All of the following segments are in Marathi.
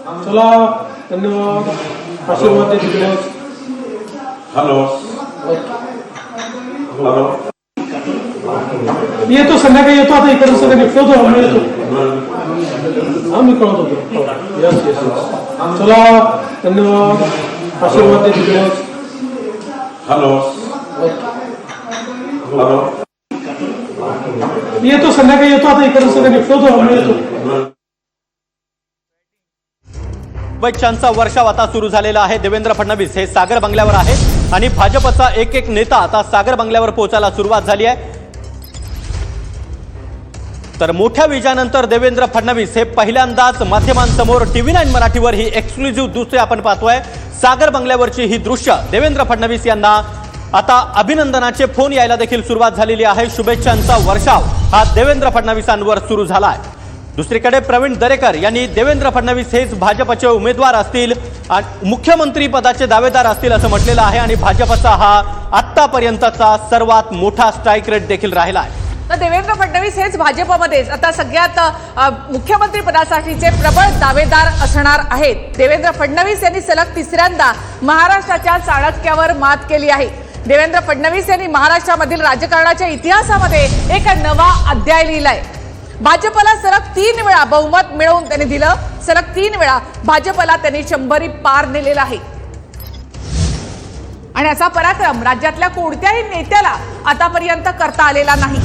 चला धन्यवाद आशीर्वाद दे तिकडे हॅलो हॅलो मी येतो संध्याकाळी येतो आता इकडे सगळं निघतो मी येतो हा मी कळत होतो यस यस चला धन्यवाद आशीर्वाद दे तिकडे हॅलो हॅलो मी येतो संध्याकाळी येतो आता इकडे सगळं निघतो मी येतो शुभेच्छांचा वर्षाव आता सुरू झालेला आहे। देवेंद्र फडणवीस हे सागर बंगल्यावर आहेत आणि भाजपचा एक एक नेता आता सागर बंगल्यावर पोहोचायला सुरुवात झाली आहे। तर मोठ्या विजयानंतर देवेंद्र फडणवीस हे पहिल्यांदाच माध्यमांसमोर TV9 मराठीवर ही एक्सक्लुझिव्ह दृश्य आपण पाहतोय। सागर बंगल्यावरची ही दृश्य देवेंद्र फडणवीस यांना आता अभिनंदनाचे फोन यायला देखील सुरुवात झालेली आहे। शुभेच्छांचा वर्षाव हा देवेंद्र फडणवीसांवर सुरू झाला आहे। दुसरीकडे प्रवीण दरेकर यांनी देवेंद्र फडणवीस हेच भाजपचे उमेदवार असतील आणि मुख्यमंत्री पदाचे दावेदार असतील असं म्हटलेलं आहे आणि भाजपचा हा आतापर्यंतचा सर्वात मोठा स्ट्राईक रेट देखील राहिला आहे। तर देवेंद्र फडणवीस हेच भाजपमध्ये आता सगळ्यात मुख्यमंत्री पदासाठीचे प्रबळ दावेदार असणार आहेत। देवेंद्र फडणवीस यांनी सलग तिसऱ्यांदा महाराष्ट्राच्या चाणक्यावर मात केली आहे। देवेंद्र फडणवीस यांनी महाराष्ट्रामधील राजकारणाच्या इतिहासामध्ये एक नवा अध्याय लिहिलाय। भाजपला सलग 3 वेळा बहुमत मिळवून त्यांनी दिलं। सलग 3 वेळा भाजपला त्यांनी 100 पार नेलेला आहे आणि असा पराक्रम राज्यातल्या कोणत्याही नेत्याला आतापर्यंत करता आलेला नाही।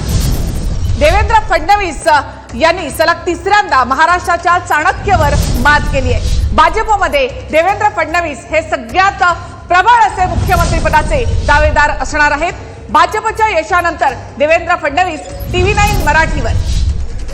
देवेंद्र फडणवीस यांनी सलग तिसऱ्यांदा महाराष्ट्राच्या चाणक्यावर मात केली आहे। भाजपमध्ये देवेंद्र फडणवीस हे सगळ्यात प्रबळ असे मुख्यमंत्री पदाचे दावेदार असणार आहेत। भाजपच्या यशानंतर देवेंद्र फडणवीस TV9 मराठीवर।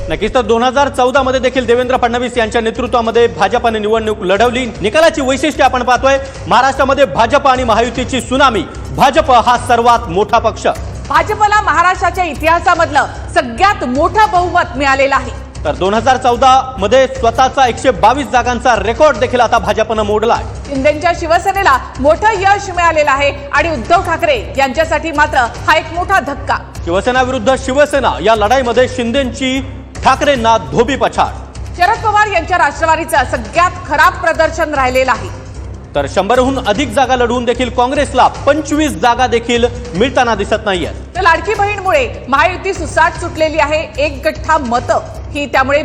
नक्कीच तर 2014 मध्ये देखील देवेंद्र फडणवीस यांच्या नेतृत्वामध्ये भाजपने निवडणूक लढवली। निकालाची वैशिष्ट्ये आपण पाहतोय। महाराष्ट्रामध्ये भाजप आणि महायुतीची सुनामी। भाजप हा सर्वात मोठा पक्ष। भाजपला महाराष्ट्राच्या इतिहासामधलं सगळ्यात मोठं बहुमत मिळालेलं आहे। तर 2014 मध्ये स्वतःचा 122 जागांचा रेकॉर्ड देखील आता भाजपनं मोडला आहे। शिंदेच्या शिवसेनेला मोठं यश मिळालेलं आहे आणि उद्धव ठाकरे यांच्यासाठी मात्र हा एक मोठा धक्का। शिवसेना विरुद्ध शिवसेना या लढाईमध्ये शिंदेची ठाकरेंना धोबी पछाड। शरद पवार यांच्या राष्ट्रवादीचं सगळ्यात खराब प्रदर्शन राहिलेलं आहे। तर 100हून अधिक जागा लढवून देखील काँग्रेसला 25 जागा देखील मिळताना दिसत नाहीये। तर लाडकी बहीणमुळे महायुती सुसाट सुटलेली आहे। एक गठ्ठा मतं ही त्यामुळे